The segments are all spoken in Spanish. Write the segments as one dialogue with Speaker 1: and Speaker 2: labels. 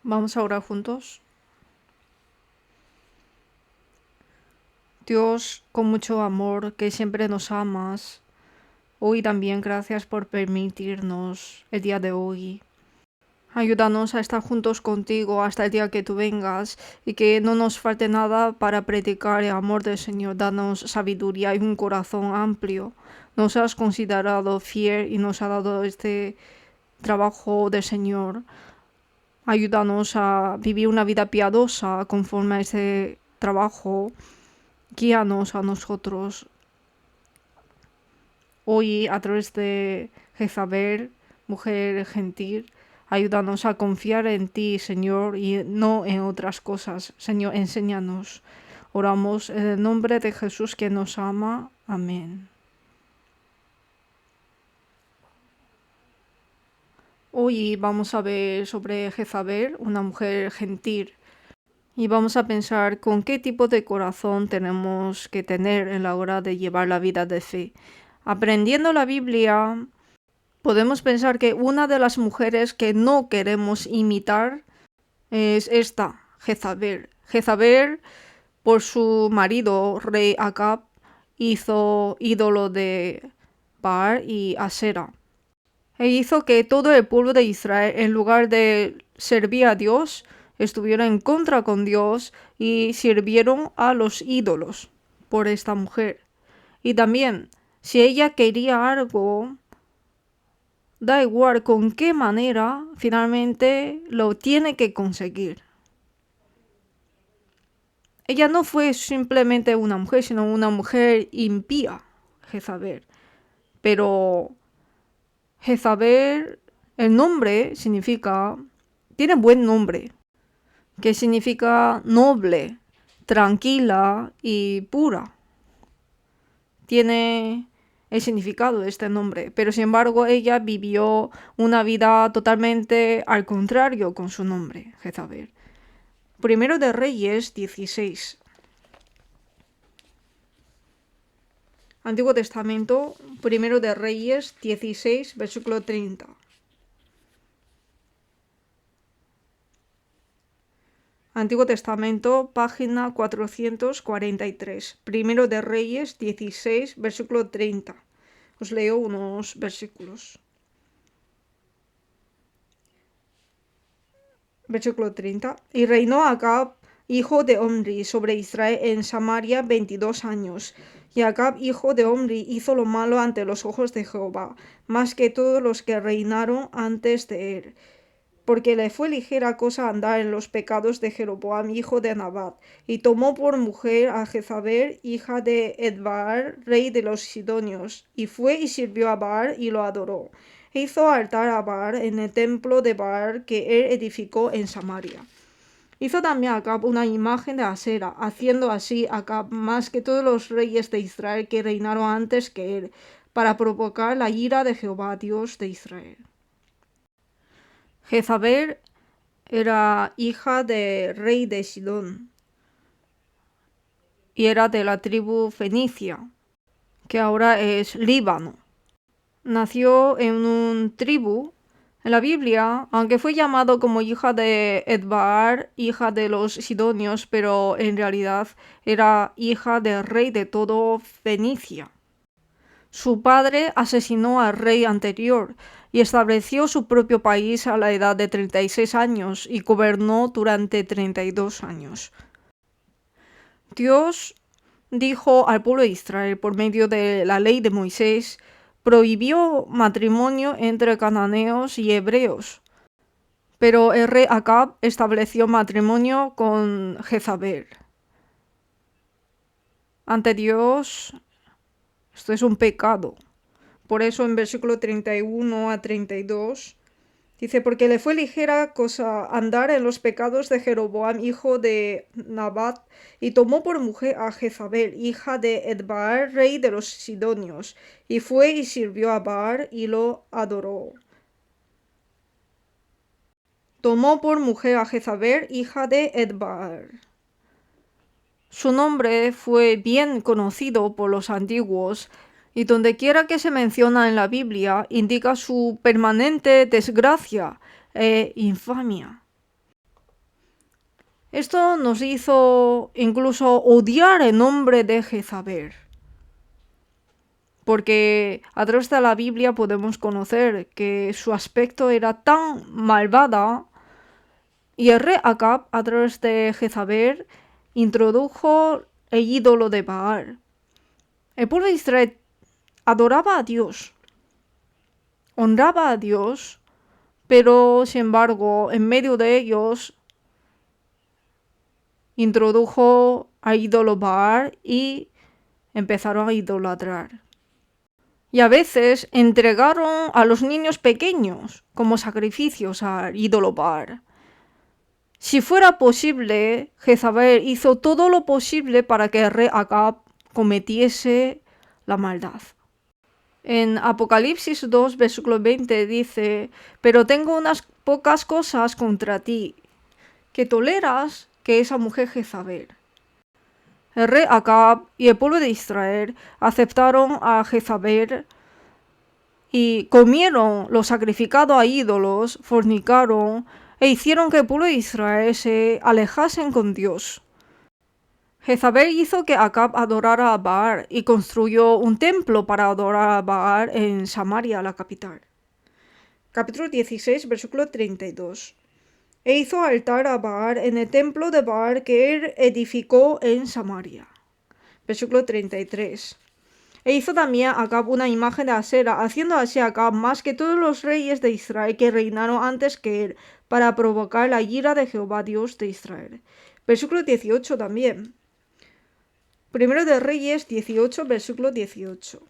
Speaker 1: Vamos a orar juntos. Dios, con mucho amor, que siempre nos amas, hoy también gracias por permitirnos el día de hoy. Ayúdanos a estar juntos contigo hasta el día que tú vengas y que no nos falte nada para predicar el amor del Señor. Danos sabiduría y un corazón amplio. Nos has considerado fiel y nos ha dado este trabajo del Señor. Ayúdanos a vivir una vida piadosa conforme a ese trabajo. Guíanos a nosotros hoy a través de Jezabel, mujer gentil. Ayúdanos a confiar en ti, Señor, y no en otras cosas. Señor, enséñanos. Oramos en el nombre de Jesús que nos ama. Amén. Hoy vamos a ver sobre Jezabel, una mujer gentil. Y vamos a pensar con qué tipo de corazón tenemos que tener en la hora de llevar la vida de fe. Aprendiendo la Biblia, podemos pensar que una de las mujeres que no queremos imitar es esta, Jezabel. Jezabel, por su marido, rey Acab, hizo ídolo de Baal y Asera. E hizo que todo el pueblo de Israel, en lugar de servir a Dios, estuvieron en contra con Dios y sirvieron a los ídolos por esta mujer. Y también, si ella quería algo, da igual con qué manera, finalmente lo tiene que conseguir. Ella no fue simplemente una mujer, sino una mujer impía, Jezabel. Pero Jezabel, el nombre tiene buen nombre, que significa noble, tranquila y pura. Tiene el significado de este nombre, pero sin embargo ella vivió una vida totalmente al contrario con su nombre, Jezabel. Primero de Reyes 16. Antiguo Testamento, Primero de Reyes 16, versículo 30. Antiguo Testamento, página 443. Primero de Reyes 16, versículo 30. Os leo unos versículos. Versículo 30. Y reinó Acab, hijo de Omri, sobre Israel en Samaria 22 años. Y Acab, hijo de Omri, hizo lo malo ante los ojos de Jehová, más que todos los que reinaron antes de él. Porque le fue ligera cosa andar en los pecados de Jeroboam, hijo de Nabat, y tomó por mujer a Jezabel, hija de Edbaal, rey de los Sidonios, y fue y sirvió a Baal y lo adoró. E hizo altar a Baal en el templo de Baal que él edificó en Samaria. Hizo también Acab una imagen de Asera, haciendo así Acab más que todos los reyes de Israel que reinaron antes que él, para provocar la ira de Jehová, Dios de Israel. Jezabel era hija del rey de Sidón y era de la tribu fenicia, que ahora es Líbano. Nació en un tribu. En la Biblia, aunque fue llamado como hija de Edbaal, hija de los Sidonios, pero en realidad era hija del rey de todo Fenicia. Su padre asesinó al rey anterior y estableció su propio país a la edad de 36 años y gobernó durante 32 años. Dios dijo al pueblo de Israel por medio de la ley de Moisés, prohibió matrimonio entre cananeos y hebreos. Pero el rey Acab estableció matrimonio con Jezabel. Ante Dios, esto es un pecado. Por eso en versículo 31 a 32 dice, porque le fue ligera cosa andar en los pecados de Jeroboam, hijo de Nabat, y tomó por mujer a Jezabel, hija de Edbaal, rey de los Sidonios, y fue y sirvió a Baal y lo adoró. Tomó por mujer a Jezabel, hija de Edbaal. Su nombre fue bien conocido por los antiguos, y dondequiera que se menciona en la Biblia indica su permanente desgracia e infamia. Esto nos hizo incluso odiar el nombre de Jezabel, porque a través de la Biblia podemos conocer que su aspecto era tan malvada y el rey Acab, a través de Jezabel, introdujo el ídolo de Baal. El pueblo de Israel adoraba a Dios, honraba a Dios, pero sin embargo, en medio de ellos introdujo al ídolo Baal y empezaron a idolatrar. Y a veces entregaron a los niños pequeños como sacrificios al ídolo Baal. Si fuera posible, Jezabel hizo todo lo posible para que el rey Acab cometiese la maldad. En Apocalipsis 2, versículo 20 dice: pero tengo unas pocas cosas contra ti, que toleras que esa mujer Jezabel. El rey Acab y el pueblo de Israel aceptaron a Jezabel y comieron lo sacrificado a ídolos, fornicaron e hicieron que el pueblo de Israel se alejasen con Dios. Jezabel hizo que Acab adorara a Baal y construyó un templo para adorar a Baal en Samaria, la capital. Capítulo 16, versículo 32. E hizo altar a Baal en el templo de Baal que él edificó en Samaria. Versículo 33. E hizo también a Acab una imagen de Asera, haciendo así a Acab más que todos los reyes de Israel que reinaron antes que él, para provocar la ira de Jehová Dios de Israel. Versículo 18 también. Primero de Reyes 18, versículo 18.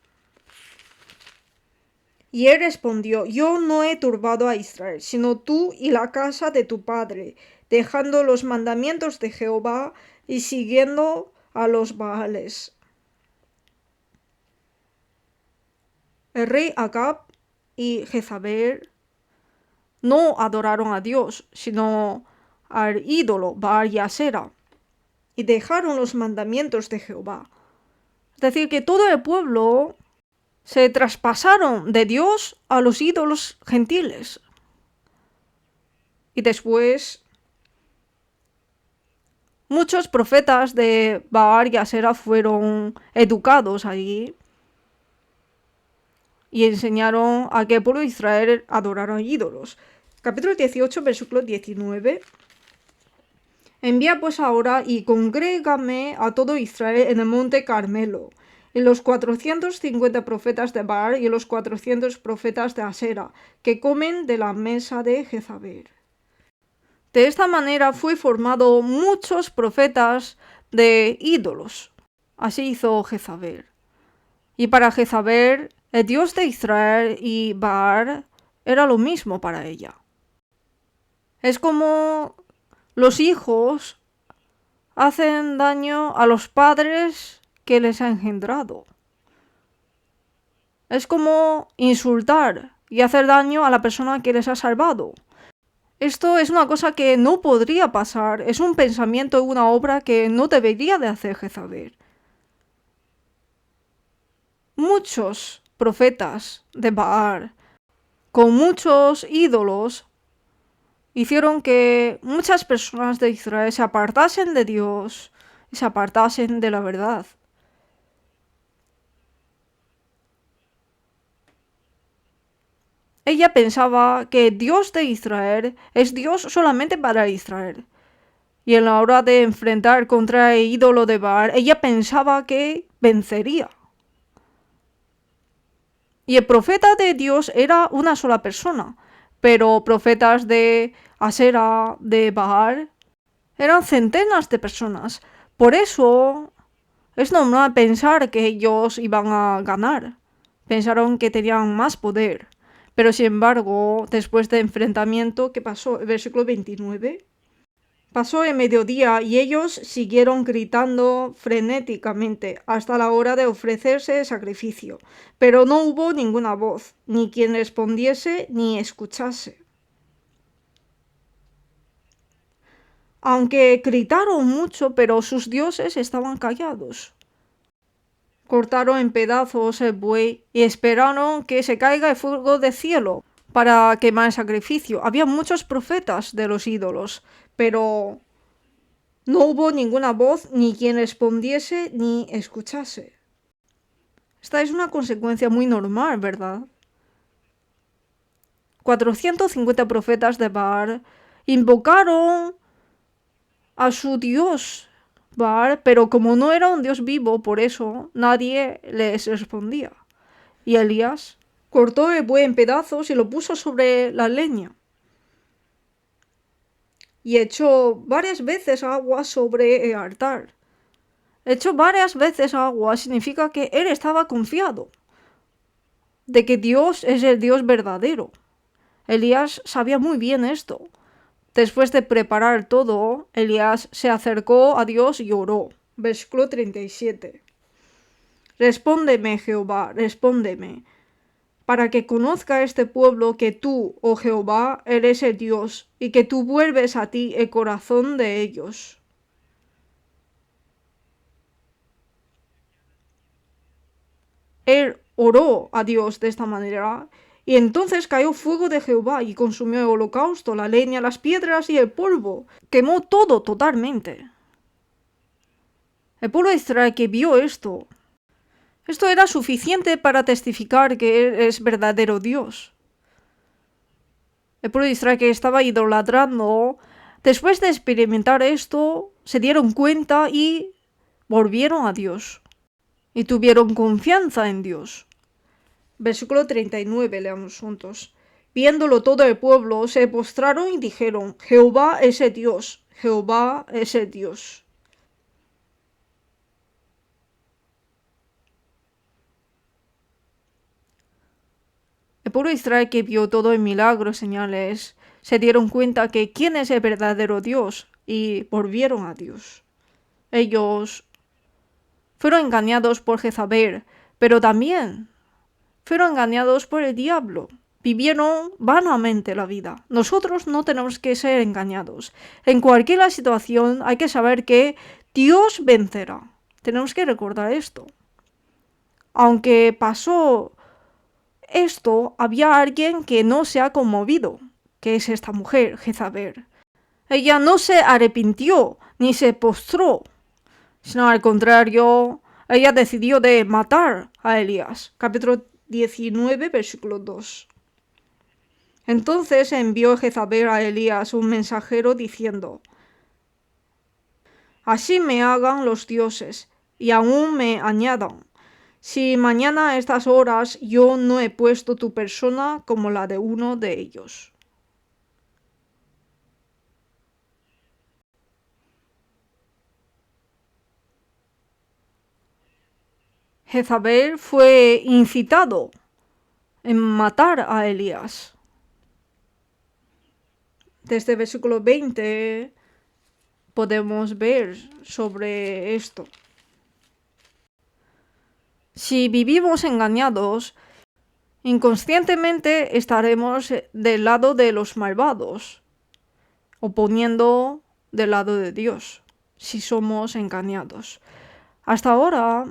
Speaker 1: Y él respondió: yo no he turbado a Israel, sino tú y la casa de tu padre, dejando los mandamientos de Jehová y siguiendo a los Baales. El rey Acab y Jezabel no adoraron a Dios, sino al ídolo Baal y Asera, y dejaron los mandamientos de Jehová. Es decir, que todo el pueblo se traspasaron de Dios a los ídolos gentiles. Y después muchos profetas de Baal y Asera fueron educados allí y enseñaron a que el pueblo de Israel adorara ídolos. Capítulo 18, versículo 19. Envía pues ahora y congrégame a todo Israel en el monte Carmelo, y los 450 profetas de Baal y los 400 profetas de Asera, que comen de la mesa de Jezabel. De esta manera fue formado muchos profetas de ídolos. Así hizo Jezabel. Y para Jezabel, el Dios de Israel y Baal era lo mismo para ella. Es como los hijos hacen daño a los padres que les ha engendrado. Es como insultar y hacer daño a la persona que les ha salvado. Esto es una cosa que no podría pasar, es un pensamiento y una obra que no debería de hacer Jezabel. Muchos profetas de Baal, con muchos ídolos, hicieron que muchas personas de Israel se apartasen de Dios y se apartasen de la verdad. Ella pensaba que Dios de Israel es Dios solamente para Israel. Y en la hora de enfrentar contra el ídolo de Baal, ella pensaba que vencería. Y el profeta de Dios era una sola persona, pero profetas de Asera, de Baal, eran centenas de personas. Por eso es normal pensar que ellos iban a ganar. Pensaron que tenían más poder. Pero sin embargo, después del enfrentamiento, ¿qué pasó? El versículo 29. Pasó el mediodía y ellos siguieron gritando frenéticamente hasta la hora de ofrecerse el sacrificio, pero no hubo ninguna voz, ni quien respondiese ni escuchase. Aunque gritaron mucho, pero sus dioses estaban callados. Cortaron en pedazos el buey y esperaron que se caiga el fuego del cielo para quemar el sacrificio. Había muchos profetas de los ídolos, pero No hubo ninguna voz, ni quien respondiese, ni escuchase. Esta es una consecuencia muy normal, ¿verdad? 450 profetas de Baal invocaron a su dios Baal, pero como no era un dios vivo, por eso nadie les respondía. Y Elías cortó el buey en pedazos y lo puso sobre la leña. Y echó varias veces agua sobre el altar. Echó varias veces agua significa que él estaba confiado de que Dios es el Dios verdadero. Elías sabía muy bien esto. Después de preparar todo, Elías se acercó a Dios y oró. Versículo 37. Respóndeme, Jehová, respóndeme, para que conozca este pueblo que tú, oh Jehová, eres el Dios, y que tú vuelves a ti el corazón de ellos. Él oró a Dios de esta manera, y entonces cayó fuego de Jehová y consumió el holocausto, la leña, las piedras y el polvo. Quemó todo totalmente. El pueblo de Israel que vio esto era suficiente para testificar que Él es verdadero Dios. El pueblo de Israel que estaba idolatrando, después de experimentar esto, se dieron cuenta y volvieron a Dios. Y tuvieron confianza en Dios. Versículo 39, leamos juntos. Viéndolo todo el pueblo, se postraron y dijeron, Jehová es el Dios, Jehová es el Dios. El pueblo de Israel que vio todo el milagro, señales, se dieron cuenta que quién es el verdadero Dios y volvieron a Dios. Ellos fueron engañados por Jezabel, pero también fueron engañados por el diablo. Vivieron vanamente la vida. Nosotros no tenemos que ser engañados. En cualquier situación hay que saber que Dios vencerá. Tenemos que recordar esto. Aunque pasó esto, había alguien que no se ha conmovido, que es esta mujer, Jezabel. Ella no se arrepintió ni se postró, sino al contrario, ella decidió de matar a Elías. Capítulo 19, versículo 2. Entonces envió Jezabel a Elías un mensajero diciendo, así me hagan los dioses, y aún me añadan, si mañana a estas horas yo no he puesto tu persona como la de uno de ellos. Jezabel fue incitado en matar a Elías. Desde el versículo 20 podemos ver sobre esto. Si vivimos engañados, inconscientemente estaremos del lado de los malvados, oponiendo del lado de Dios, si somos engañados. Hasta ahora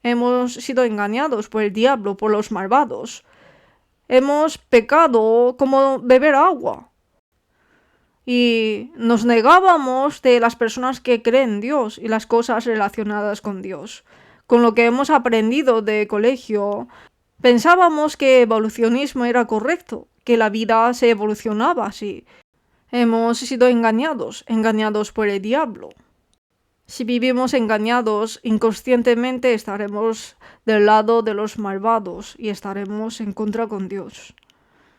Speaker 1: hemos sido engañados por el diablo, por los malvados. Hemos pecado como beber agua. Y nos negábamos de las personas que creen en Dios y las cosas relacionadas con Dios. Con lo que hemos aprendido de colegio, pensábamos que evolucionismo era correcto, que la vida se evolucionaba así. Hemos sido engañados por el diablo. Si vivimos engañados, inconscientemente estaremos del lado de los malvados y estaremos en contra con Dios.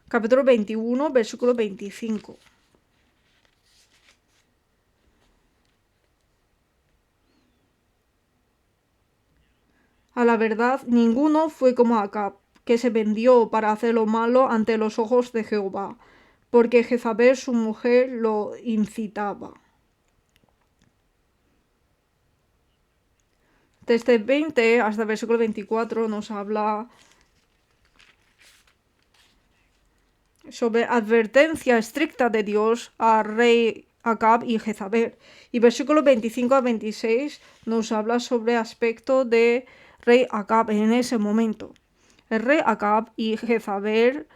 Speaker 1: Capítulo 21, versículo 25. A la verdad, ninguno fue como Acab, que se vendió para hacer lo malo ante los ojos de Jehová, porque Jezabel su mujer lo incitaba. Desde 20 hasta el versículo 24 nos habla sobre advertencia estricta de Dios al rey Acab y Jezabel. Y versículo 25 a 26 nos habla sobre aspecto de rey Acab en ese momento. El rey Acab y Jezabel,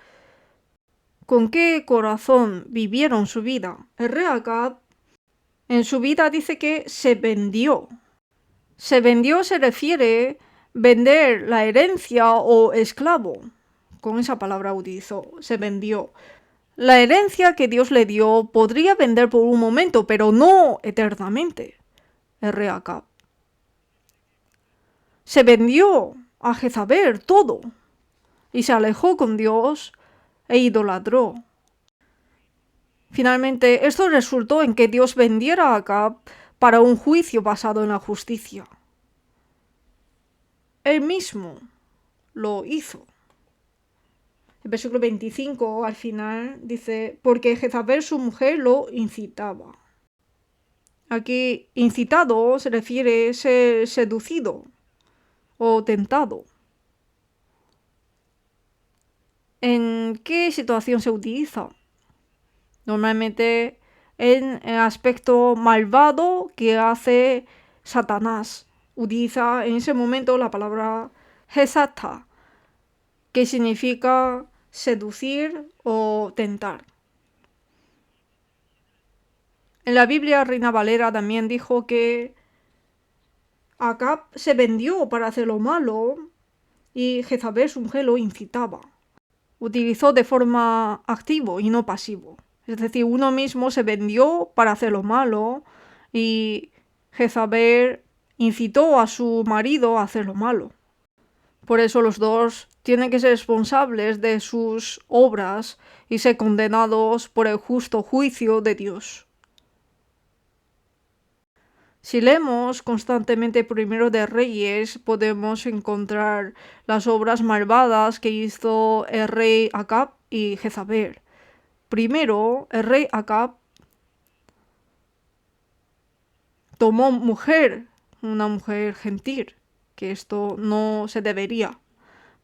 Speaker 1: ¿con qué corazón vivieron su vida? El rey Acab En su vida dice que se vendió. Se vendió se refiere vender la herencia o esclavo. Con esa palabra utilizó, se vendió. La herencia que Dios le dio podría vender por un momento, pero no eternamente. El rey Acab. Se vendió a Jezabel todo y se alejó con Dios e idolatró. Finalmente, esto resultó en que Dios vendiera a Acab para un juicio basado en la justicia. Él mismo lo hizo. El versículo 25 al final dice, porque Jezabel su mujer lo incitaba. Aquí incitado se refiere a ser seducido o tentado. ¿En qué situación se utiliza? Normalmente en el aspecto malvado que hace Satanás. Utiliza en ese momento la palabra Hesata, que significa seducir o tentar. En la Biblia, Reina Valera también dijo que Acab se vendió para hacer lo malo y Jezabel su mujer lo incitaba. Utilizó de forma activo y no pasivo. Es decir, uno mismo se vendió para hacer lo malo y Jezabel incitó a su marido a hacer lo malo. Por eso los dos tienen que ser responsables de sus obras y ser condenados por el justo juicio de Dios. Si leemos constantemente Primero de Reyes, podemos encontrar las obras malvadas que hizo el rey Acab y Jezabel. Primero, el rey Acab tomó mujer, una mujer gentil, que esto no se debería,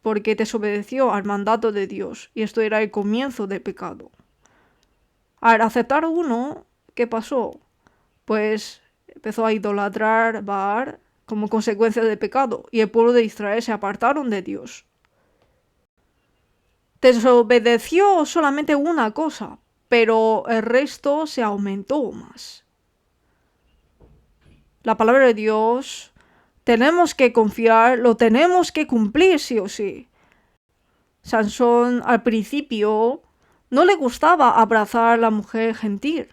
Speaker 1: porque desobedeció al mandato de Dios, y esto era el comienzo del pecado. Al aceptar uno, ¿qué pasó? Pues empezó a idolatrar Baal como consecuencia del pecado, y el pueblo de Israel se apartaron de Dios. Desobedeció solamente una cosa, pero el resto se aumentó más. La palabra de Dios tenemos que confiar, lo tenemos que cumplir sí o sí. Sansón al principio no le gustaba abrazar a la mujer gentil,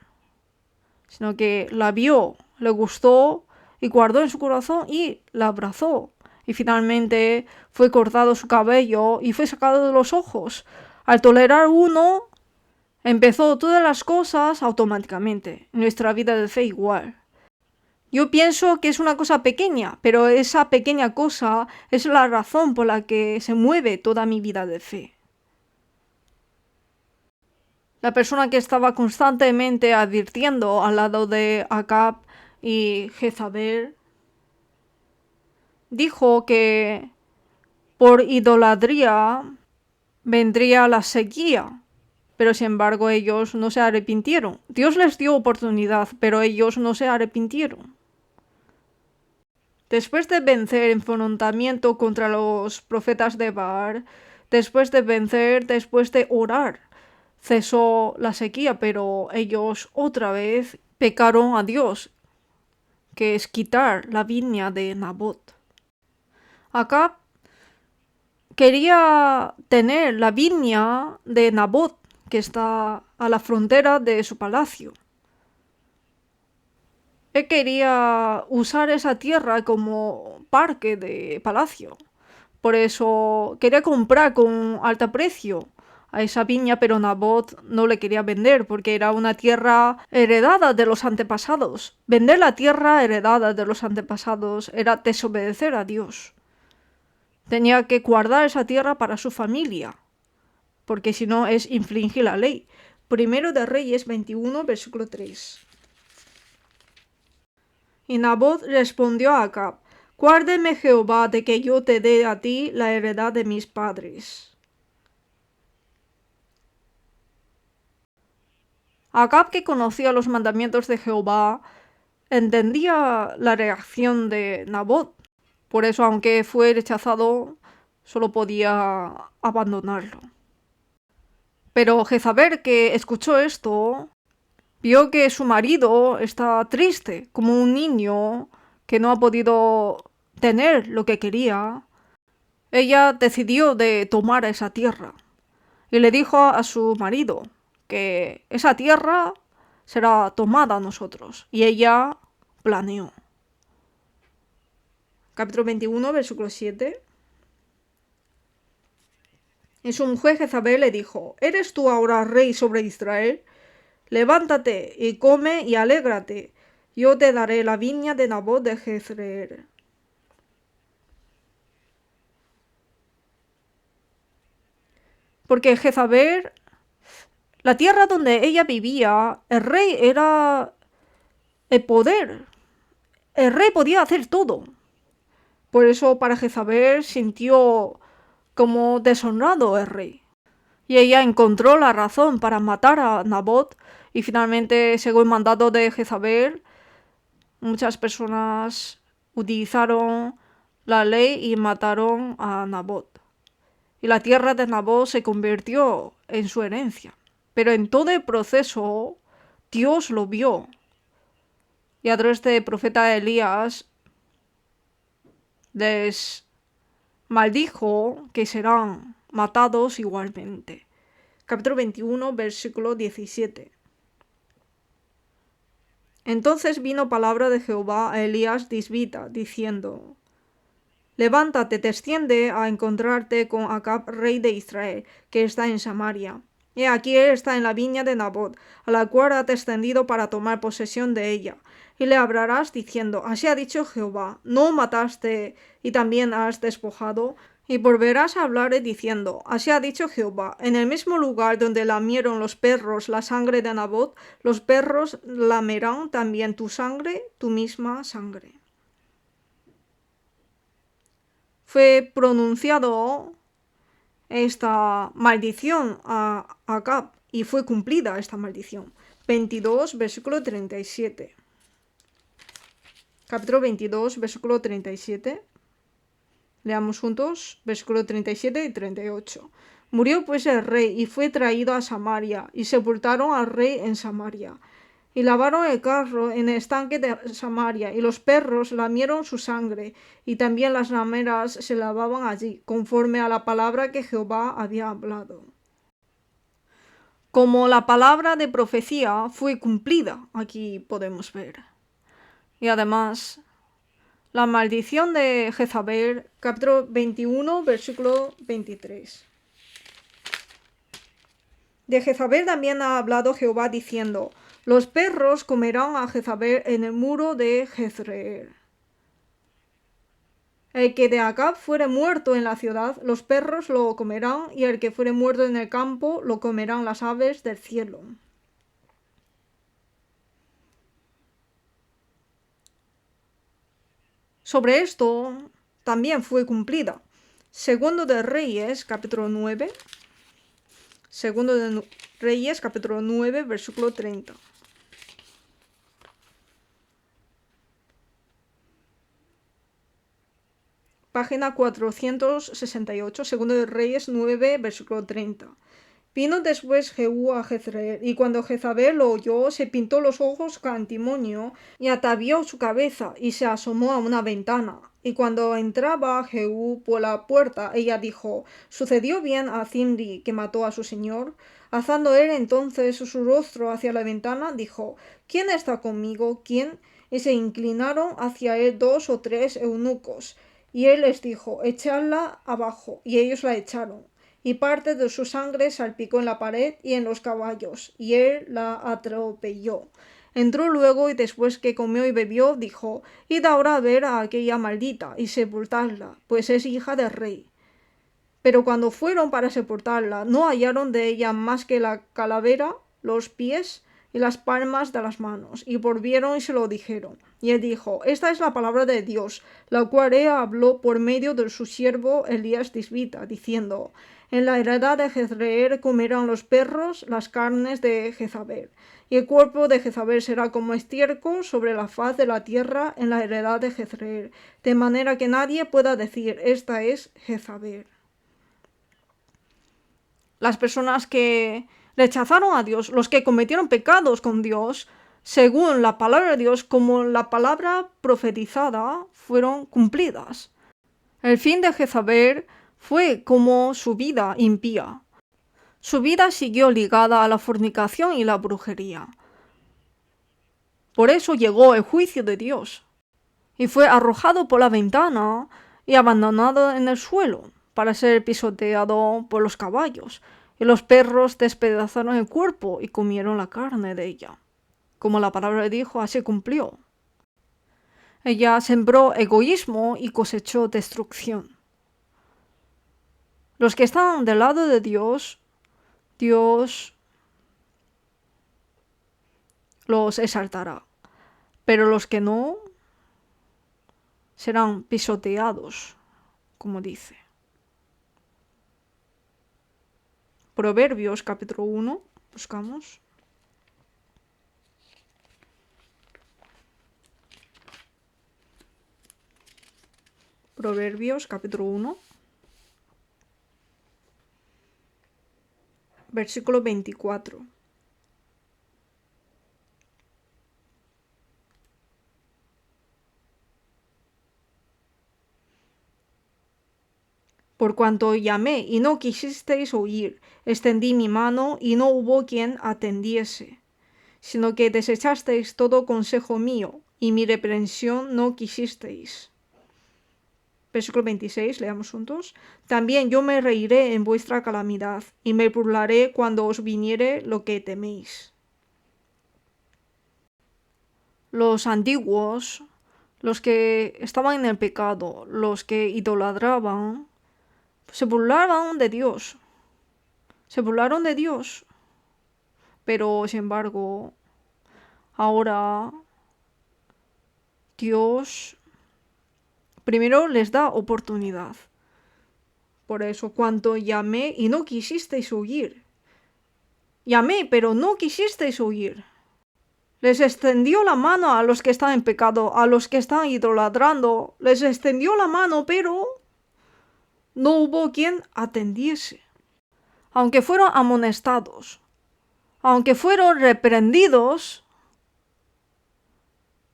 Speaker 1: sino que la vio, le gustó y guardó en su corazón y la abrazó. Y finalmente fue cortado su cabello y fue sacado de los ojos. Al tolerar uno, empezó todas las cosas automáticamente. Nuestra vida de fe igual. Yo pienso que es una cosa pequeña, pero esa pequeña cosa es la razón por la que se mueve toda mi vida de fe. La persona que estaba constantemente advirtiendo al lado de Acab y Jezabel dijo que por idolatría vendría la sequía, pero sin embargo ellos no se arrepintieron. Dios les dio oportunidad, pero ellos no se arrepintieron. Después de vencer el enfrentamiento contra los profetas de Baal, después de orar, cesó la sequía, pero ellos otra vez pecaron a Dios, que es quitar la viña de Nabot. Acab quería tener la viña de Nabot, que está a la frontera de su palacio. Él quería usar esa tierra como parque de palacio. Por eso quería comprar con alto precio a esa viña, pero Nabot no le quería vender porque era una tierra heredada de los antepasados. Vender la tierra heredada de los antepasados era desobedecer a Dios. Tenía que guardar esa tierra para su familia, porque si no es infringir la ley. Primero de Reyes 21, versículo 3. Y Nabot respondió a Acab: Guárdeme Jehová de que yo te dé a ti la heredad de mis padres. Acab, que conocía los mandamientos de Jehová, entendía la reacción de Nabot. Por eso, aunque fue rechazado, solo podía abandonarlo. Pero Jezabel, que escuchó esto, vio que su marido está triste, como un niño que no ha podido tener lo que quería. Ella decidió de tomar esa tierra y le dijo a su marido que esa tierra será tomada a nosotros. Y ella planeó. Capítulo 21, versículo 7. Y su mujer Jezabel le dijo: ¿Eres tú ahora rey sobre Israel? Levántate y come y alégrate. Yo te daré la viña de Nabot de Jezreel. Porque Jezabel, la tierra donde ella vivía, el rey era el poder. El rey podía hacer todo. Por eso para Jezabel sintió como deshonrado el rey. Y ella encontró la razón para matar a Nabot y finalmente, según el mandato de Jezabel, muchas personas utilizaron la ley y mataron a Nabot. Y la tierra de Nabot se convirtió en su herencia. Pero en todo el proceso, Dios lo vio. Y a través del profeta Elías les maldijo que serán matados igualmente. Capítulo 21, versículo 17. Entonces vino palabra de Jehová a Elías Tisbita, diciendo: Levántate, desciende a encontrarte con Acab, rey de Israel, que está en Samaria. He aquí él está en la viña de Nabot, a la cual ha descendido para tomar posesión de ella. Y le hablarás diciendo: Así ha dicho Jehová, ¿no mataste y también has despojado? Y volverás a hablar diciendo: Así ha dicho Jehová, en el mismo lugar donde lamieron los perros la sangre de Nabot, los perros lamerán también tu sangre, tu misma sangre. Fue pronunciado esta maldición a Acab y fue cumplida esta maldición. 22, versículo 37. Capítulo 22, versículo 37. Leamos juntos, versículo 37 y 38. Murió pues el rey y fue traído a Samaria, y sepultaron al rey en Samaria. Y lavaron el carro en el estanque de Samaria, y los perros lamieron su sangre, y también las rameras se lavaban allí, conforme a la palabra que Jehová había hablado. Como la palabra de profecía fue cumplida, aquí podemos ver. Y además, la maldición de Jezabel, capítulo 21, versículo 23. De Jezabel también ha hablado Jehová diciendo: Los perros comerán a Jezabel en el muro de Jezreel. El que de Acab fuere muerto en la ciudad, los perros lo comerán, y el que fuere muerto en el campo, lo comerán las aves del cielo. Sobre esto también fue cumplida. Segundo de Reyes, capítulo 9. Segundo de Reyes, capítulo 9, versículo 30. Página 468, Segundo de Reyes 9, versículo 30. Vino después Jehú a Jezreel, y cuando Jezabel lo oyó, se pintó los ojos con antimonio, y atavió su cabeza, y se asomó a una ventana. Y cuando entraba Jehú por la puerta, ella dijo: ¿Sucedió bien a Zimri, que mató a su señor? Alzando él entonces su rostro hacia la ventana, dijo: ¿Quién está conmigo? ¿Quién? Y se inclinaron hacia él 2 o 3 eunucos. Y él les dijo: Echadla abajo. Y ellos la echaron. Y parte de su sangre salpicó en la pared y en los caballos, y él la atropelló. Entró luego, y después que comió y bebió, dijo: Id ahora a ver a aquella maldita, y sepultadla, pues es hija del rey. Pero cuando fueron para sepultarla, no hallaron de ella más que la calavera, los pies y las palmas de las manos, y volvieron y se lo dijeron. Y él dijo: Esta es la palabra de Dios, la cual ella habló por medio de su siervo Elías Tisbita, diciendo: En la heredad de Jezreel comerán los perros las carnes de Jezabel, y el cuerpo de Jezabel será como estiércol sobre la faz de la tierra en la heredad de Jezreel, de manera que nadie pueda decir: Esta es Jezabel. Las personas que rechazaron a Dios, los que cometieron pecados con Dios, según la palabra de Dios, como la palabra profetizada, fueron cumplidas. El fin de Jezabel fue como su vida impía. Su vida siguió ligada a la fornicación y la brujería. Por eso llegó el juicio de Dios y fue arrojado por la ventana y abandonado en el suelo para ser pisoteado por los caballos, y los perros despedazaron el cuerpo y comieron la carne de ella. Como la palabra dijo, así cumplió. Ella sembró egoísmo y cosechó destrucción. Los que están del lado de Dios, Dios los exaltará, pero los que no serán pisoteados, como dice. Proverbios capítulo 1, buscamos. Proverbios capítulo 1, versículo 24. Por cuanto llamé y no quisisteis oír, extendí mi mano y no hubo quien atendiese, sino que desechasteis todo consejo mío, y mi reprensión no quisisteis. Versículo 26, leamos juntos. También yo me reiré en vuestra calamidad, y me burlaré cuando os viniere lo que teméis. Los antiguos, los que estaban en el pecado, los que idolatraban, se burlaban de Dios. Se burlaron de Dios. Pero, sin embargo, ahora Dios primero les da oportunidad. Por eso, cuando llamé y no quisisteis oír. Llamé, pero no quisisteis oír. Les extendió la mano a los que están en pecado, a los que están idolatrando. Les extendió la mano, pero no hubo quien atendiese. Aunque fueron amonestados, aunque fueron reprendidos,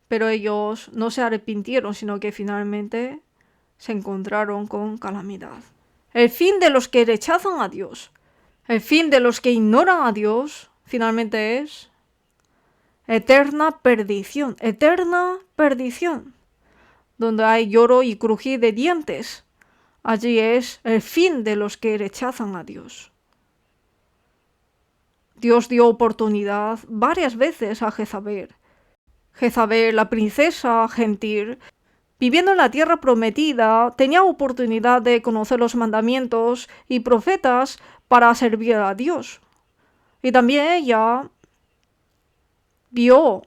Speaker 1: pero ellos no se arrepintieron, sino que finalmente se encontraron con calamidad. El fin de los que rechazan a Dios, el fin de los que ignoran a Dios, finalmente es eterna perdición, donde hay lloro y crujir de dientes. Allí es el fin de los que rechazan a Dios. Dios dio oportunidad varias veces a Jezabel. Jezabel, la princesa gentil, viviendo en la tierra prometida, tenía oportunidad de conocer los mandamientos y profetas para servir a Dios. Y también ella vio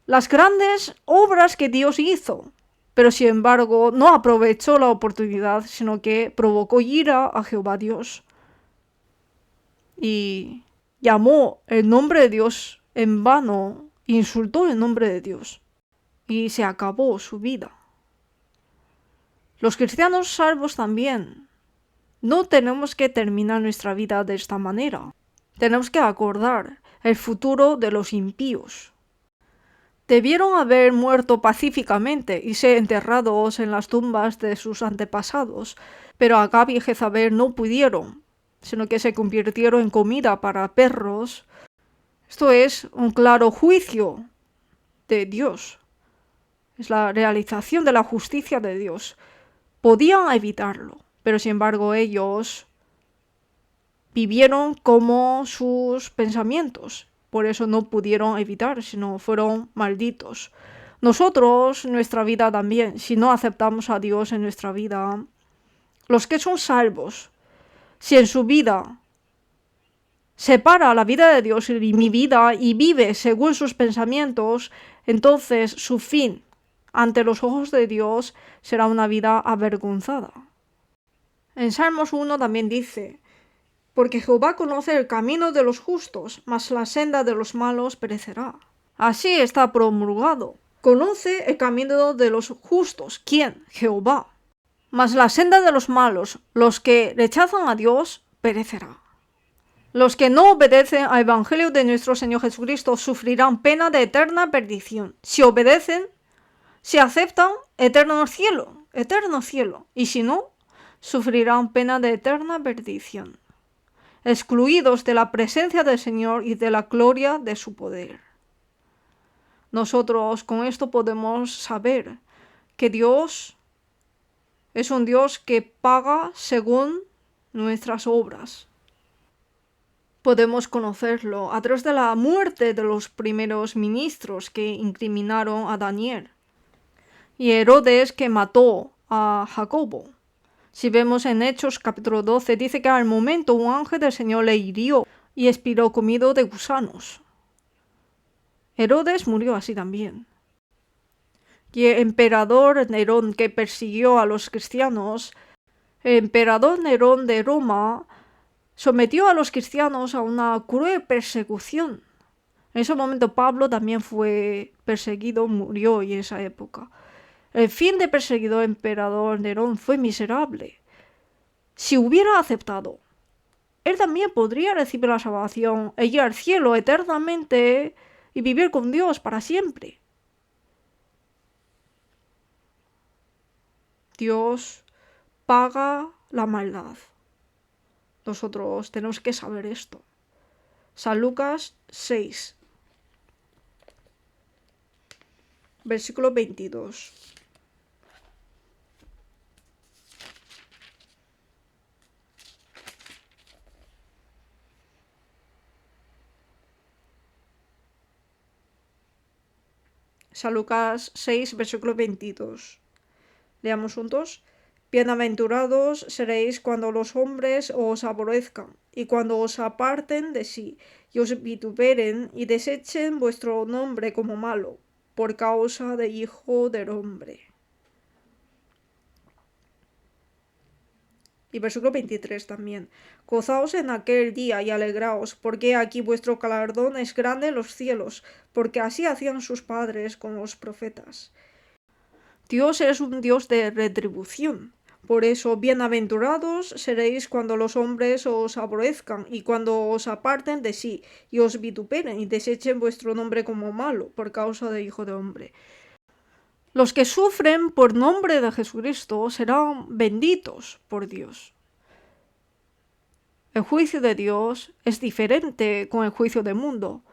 Speaker 1: las grandes obras que Dios hizo, pero sin embargo no aprovechó la oportunidad, sino que provocó ira a Jehová Dios. Y llamó el nombre de Dios en vano, insultó el nombre de Dios, y se acabó su vida. Los cristianos salvos también. No tenemos que terminar nuestra vida de esta manera. Tenemos que acordar el futuro de los impíos. Debieron haber muerto pacíficamente y ser enterrados en las tumbas de sus antepasados, pero Acab y Jezabel no pudieron, sino que se convirtieron en comida para perros. Esto es un claro juicio de Dios. Es la realización de la justicia de Dios. Podían evitarlo, pero sin embargo ellos vivieron como sus pensamientos. Por eso no pudieron evitar, sino fueron malditos. Nosotros, nuestra vida también, si no aceptamos a Dios en nuestra vida, los que son salvos, si en su vida separa la vida de Dios y mi vida y vive según sus pensamientos, entonces su fin ante los ojos de Dios será una vida avergonzada. En Salmos 1 también dice: porque Jehová conoce el camino de los justos, mas la senda de los malos perecerá. Así está promulgado. Conoce el camino de los justos. ¿Quién? Jehová. Mas la senda de los malos, los que rechazan a Dios, perecerá. Los que no obedecen al Evangelio de nuestro Señor Jesucristo sufrirán pena de eterna perdición. Si obedecen, si aceptan, eterno cielo. Y si no, sufrirán pena de eterna perdición, excluidos de la presencia del Señor y de la gloria de su poder. Nosotros con esto podemos saber que Dios es un Dios que paga según nuestras obras. Podemos conocerlo a través de la muerte de los primeros ministros que incriminaron a Daniel y Herodes, que mató a Jacobo. Si vemos en Hechos capítulo 12, dice que al momento un ángel del Señor le hirió y expiró comido de gusanos. Herodes murió así también. Y el emperador Nerón, que persiguió a los cristianos, el emperador Nerón de Roma sometió a los cristianos a una cruel persecución. En ese momento Pablo también fue perseguido, murió en esa época. El fin de perseguidor emperador Nerón fue miserable. Si hubiera aceptado, él también podría recibir la salvación e ir al cielo eternamente y vivir con Dios para siempre. Dios paga la maldad. Nosotros tenemos que saber esto. San Lucas 6, versículo 22. San Lucas 6, versículo 22. Leamos juntos. Bienaventurados seréis cuando los hombres os aborrezcan, y cuando os aparten de sí, y os vituperen, y desechen vuestro nombre como malo, por causa del Hijo del Hombre. Y versículo 23 también. Gozaos en aquel día y alegraos, porque aquí vuestro galardón es grande en los cielos, porque así hacían sus padres con los profetas. Dios es un Dios de retribución. Por eso, bienaventurados seréis cuando los hombres os aborrezcan y cuando os aparten de sí, y os vituperen y desechen vuestro nombre como malo, por causa del Hijo del Hombre. Los que sufren por nombre de Jesucristo serán benditos por Dios. El juicio de Dios es diferente con el juicio del mundo.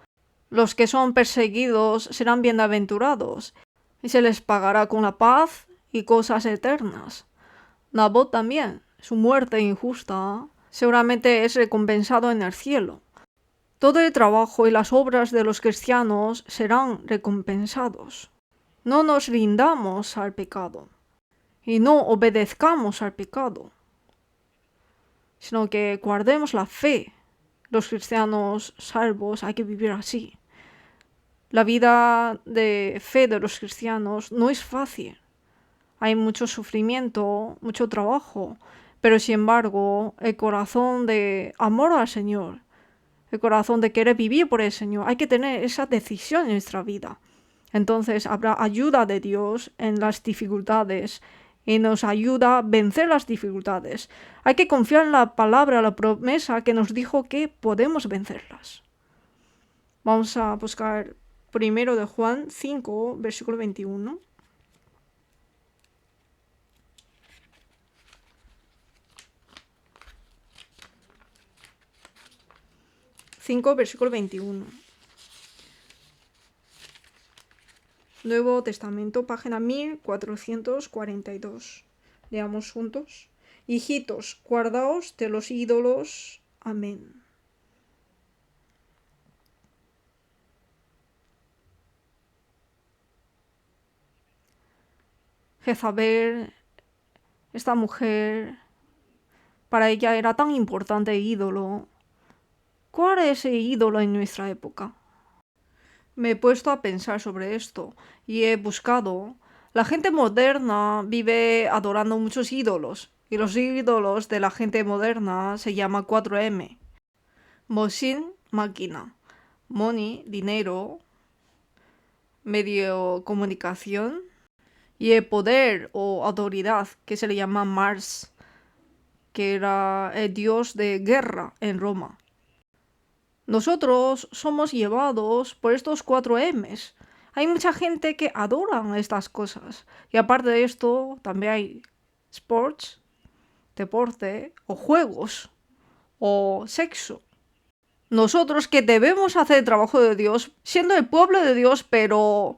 Speaker 1: Los que son perseguidos serán bienaventurados, y se les pagará con la paz y cosas eternas. Nabot también, su muerte injusta, seguramente es recompensado en el cielo. Todo el trabajo y las obras de los cristianos serán recompensados. No nos rindamos al pecado y no obedezcamos al pecado, sino que guardemos la fe. Los cristianos salvos hay que vivir así. La vida de fe de los cristianos no es fácil. Hay mucho sufrimiento, mucho trabajo, pero sin embargo, el corazón de amor al Señor, el corazón de querer vivir por el Señor, hay que tener esa decisión en nuestra vida. Entonces habrá ayuda de Dios en las dificultades y nos ayuda a vencer las dificultades. Hay que confiar en la palabra, la promesa que nos dijo que podemos vencerlas. Vamos a buscar primero de Juan 5, versículo 21. 5, versículo 21. Nuevo Testamento, página 1442. Leamos juntos. Hijitos, guardaos de los ídolos. Amén. Jezabel, esta mujer, para ella era tan importante el ídolo. ¿Cuál es el ídolo en nuestra época? Me he puesto a pensar sobre esto y he buscado. La gente moderna vive adorando muchos ídolos y los ídolos de la gente moderna se llaman 4M. Machine, máquina. Money, dinero. Medio, comunicación. Y el poder o autoridad, que se le llama Mars, que era el dios de guerra en Roma. Nosotros somos llevados por estos 4 M's. Hay mucha gente que adora estas cosas. Y aparte de esto, también hay sports, deporte, o juegos, o sexo. Nosotros que debemos hacer el trabajo de Dios, siendo el pueblo de Dios, pero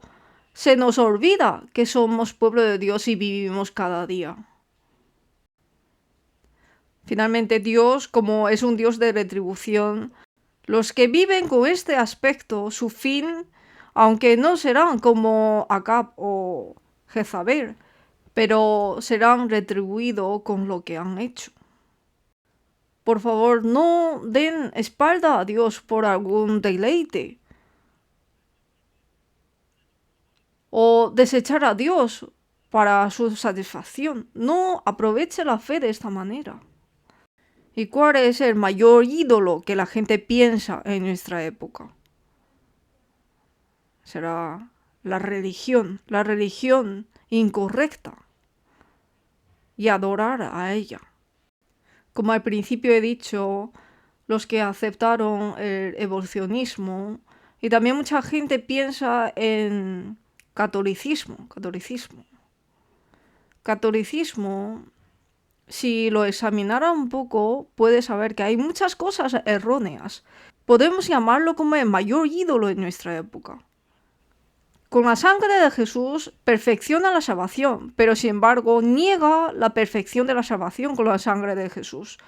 Speaker 1: se nos olvida que somos pueblo de Dios y vivimos cada día. Finalmente, Dios, como es un Dios de retribución, los que viven con este aspecto, su fin, aunque no serán como Acab o Jezabel, pero serán retribuidos con lo que han hecho. Por favor, no den espalda a Dios por algún deleite o desechar a Dios para su satisfacción. No aproveche la fe de esta manera. ¿Y cuál es el mayor ídolo que la gente piensa en nuestra época? Será la religión incorrecta, y adorar a ella. Como al principio he dicho, los que aceptaron el evolucionismo, y también mucha gente piensa en catolicismo. Catolicismo, si lo examinara un poco, puede saber que hay muchas cosas erróneas. Podemos llamarlo como el mayor ídolo en nuestra época. Con la sangre de Jesús perfecciona la salvación, pero sin embargo niega la perfección de la salvación con la sangre de Jesús.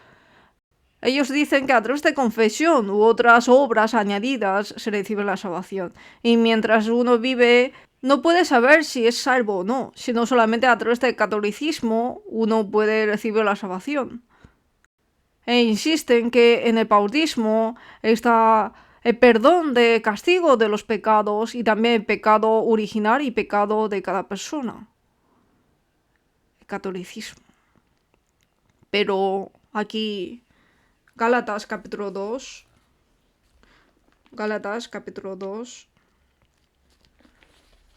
Speaker 1: Ellos dicen que a través de confesión u otras obras añadidas se recibe la salvación. Y mientras uno vive, no puede saber si es salvo o no, sino solamente a través del catolicismo uno puede recibir la salvación. E insisten que en el bautismo está el perdón de castigo de los pecados y también el pecado original y pecado de cada persona. El catolicismo. Pero aquí, Gálatas capítulo 2,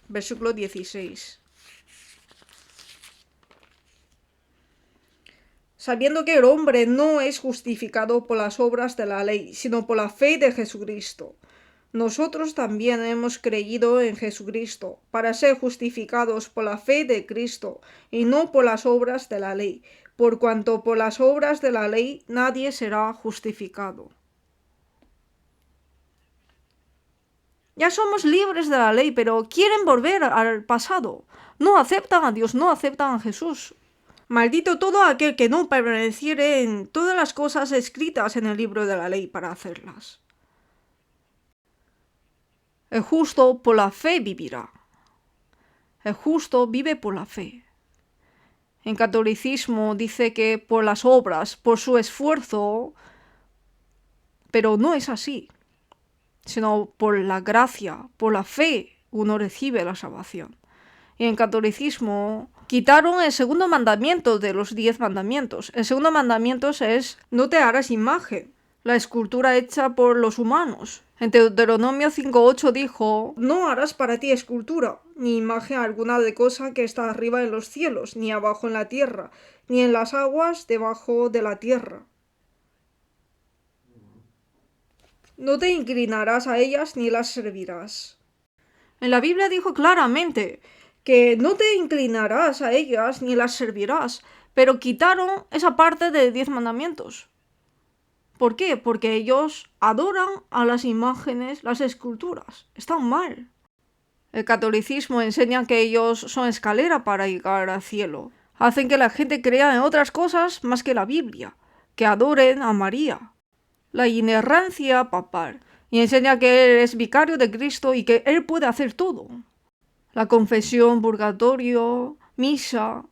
Speaker 1: versículo 16. Sabiendo que el hombre no es justificado por las obras de la ley, sino por la fe de Jesucristo. Nosotros también hemos creído en Jesucristo, para ser justificados por la fe de Cristo, y no por las obras de la ley, por cuanto por las obras de la ley nadie será justificado. Ya somos libres de la ley, pero quieren volver al pasado. No aceptan a Dios, no aceptan a Jesús. Maldito todo aquel que no permaneciere en todas las cosas escritas en el libro de la ley para hacerlas. El justo por la fe vivirá. El justo vive por la fe. En catolicismo dice que por las obras, por su esfuerzo, pero no es así, sino por la gracia, por la fe, uno recibe la salvación. Y en catolicismo quitaron el segundo mandamiento de los 10 mandamientos. El segundo mandamiento es: no te harás imagen, la escultura hecha por los humanos. En Deuteronomio 5:8 dijo: no harás para ti escultura, ni imagen alguna de cosa que está arriba en los cielos, ni abajo en la tierra, ni en las aguas debajo de la tierra. No te inclinarás a ellas ni las servirás. En la Biblia dijo claramente que no te inclinarás a ellas ni las servirás, pero quitaron esa parte de 10 mandamientos. ¿Por qué? Porque ellos adoran a las imágenes, las esculturas. Están mal. El catolicismo enseña que ellos son escalera para llegar al cielo. Hacen que la gente crea en otras cosas más que la Biblia, que adoren a María. La inerrancia papal, y enseña que él es vicario de Cristo y que él puede hacer todo. La confesión, purgatorio, misa.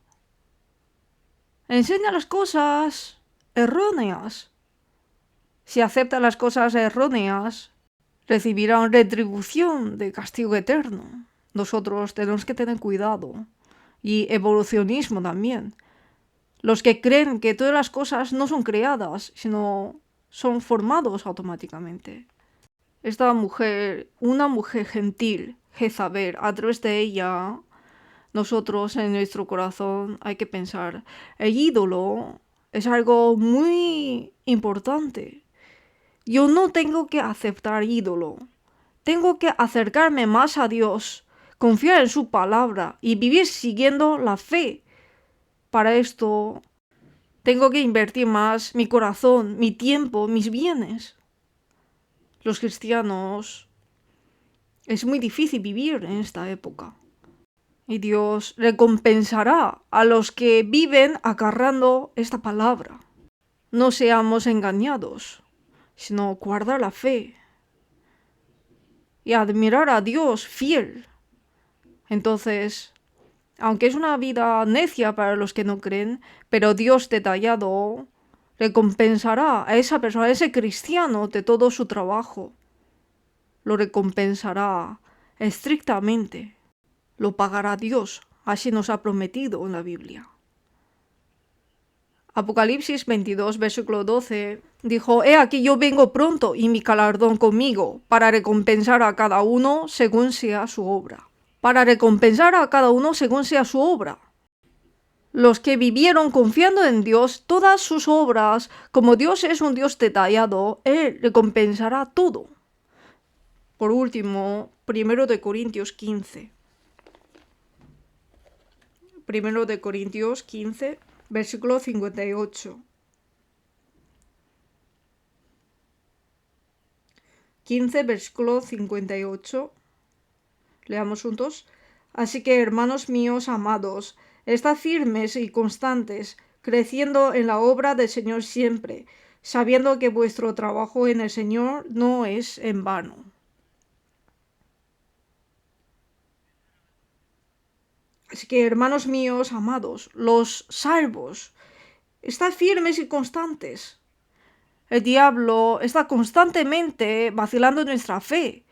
Speaker 1: Enseña las cosas erróneas. Si aceptan las cosas erróneas, recibirán retribución de castigo eterno. Nosotros tenemos que tener cuidado. Y evolucionismo también. Los que creen que todas las cosas no son creadas, sino son formados automáticamente. Esta mujer, una mujer gentil, Jezabel, a través de ella, nosotros en nuestro corazón hay que pensar, el ídolo es algo muy importante. Yo no tengo que aceptar ídolo. Tengo que acercarme más a Dios, confiar en su palabra y vivir siguiendo la fe. Para esto tengo que invertir más mi corazón, mi tiempo, mis bienes. Los cristianos es muy difícil vivir en esta época. Y Dios recompensará a los que viven agarrando esta palabra. No seamos engañados, sino guardar la fe y admirar a Dios fiel. Entonces, aunque es una vida necia para los que no creen, pero Dios detallado recompensará a esa persona, a ese cristiano, de todo su trabajo. Lo recompensará estrictamente. Lo pagará Dios, así nos ha prometido en la Biblia. Apocalipsis 22, versículo 12, dijo: He aquí yo vengo pronto y mi galardón conmigo, para recompensar a cada uno según sea su obra. Para recompensar a cada uno según sea su obra. Los que vivieron confiando en Dios, todas sus obras, como Dios es un Dios detallado, Él recompensará todo. Por último, 1 de Corintios 15. 1 de Corintios 15, versículo 58. 15, versículo 58. Leamos juntos. Así que, hermanos míos amados, estad firmes y constantes, creciendo en la obra del Señor siempre, sabiendo que vuestro trabajo en el Señor no es en vano. Así que, hermanos míos amados, los salvos, estad firmes y constantes. El diablo está constantemente vacilando en nuestra fe.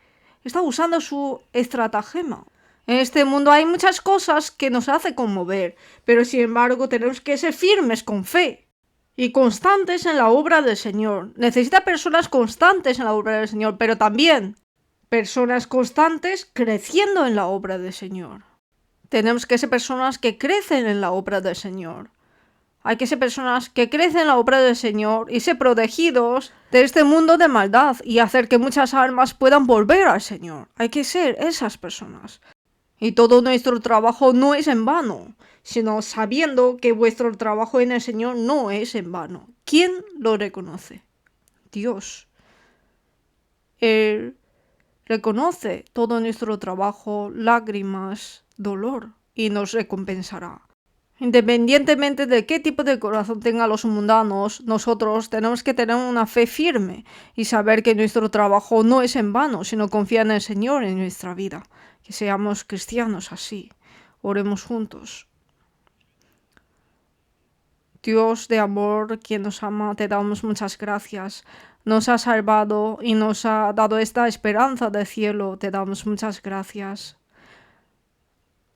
Speaker 1: Está usando su estratagema. En este mundo hay muchas cosas que nos hacen conmover, pero sin embargo tenemos que ser firmes con fe y constantes en la obra del Señor. Necesita personas constantes en la obra del Señor, pero también personas constantes creciendo en la obra del Señor. Tenemos que ser personas que crecen en la obra del Señor. Hay que ser personas que crecen en la obra del Señor y ser protegidos de este mundo de maldad y hacer que muchas almas puedan volver al Señor. Hay que ser esas personas. Y todo nuestro trabajo no es en vano, sino sabiendo que vuestro trabajo en el Señor no es en vano. ¿Quién lo reconoce? Dios. Él reconoce todo nuestro trabajo, lágrimas, dolor, y nos recompensará. Independientemente de qué tipo de corazón tengan los mundanos, nosotros tenemos que tener una fe firme y saber que nuestro trabajo no es en vano, sino confiar en el Señor en nuestra vida. Que seamos cristianos así. Oremos juntos. Dios de amor, quien nos ama, te damos muchas gracias. Nos ha salvado y nos ha dado esta esperanza del cielo. Te damos muchas gracias.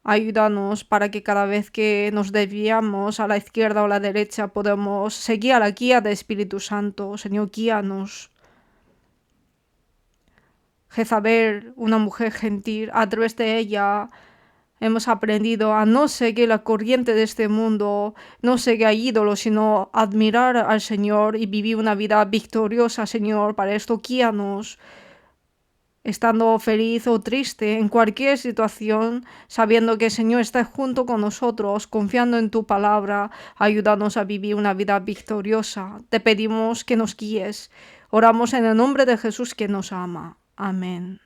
Speaker 1: Ayúdanos para que cada vez que nos desviamos a la izquierda o a la derecha podamos seguir a la guía del Espíritu Santo. Señor, guíanos. Jezabel, una mujer gentil, a través de ella hemos aprendido a no seguir la corriente de este mundo, no seguir a ídolos, sino admirar al Señor y vivir una vida victoriosa, Señor. Para esto, guíanos. Estando feliz o triste, en cualquier situación, sabiendo que el Señor está junto con nosotros, confiando en tu palabra, ayúdanos a vivir una vida victoriosa. Te pedimos que nos guíes. Oramos en el nombre de Jesús que nos ama. Amén.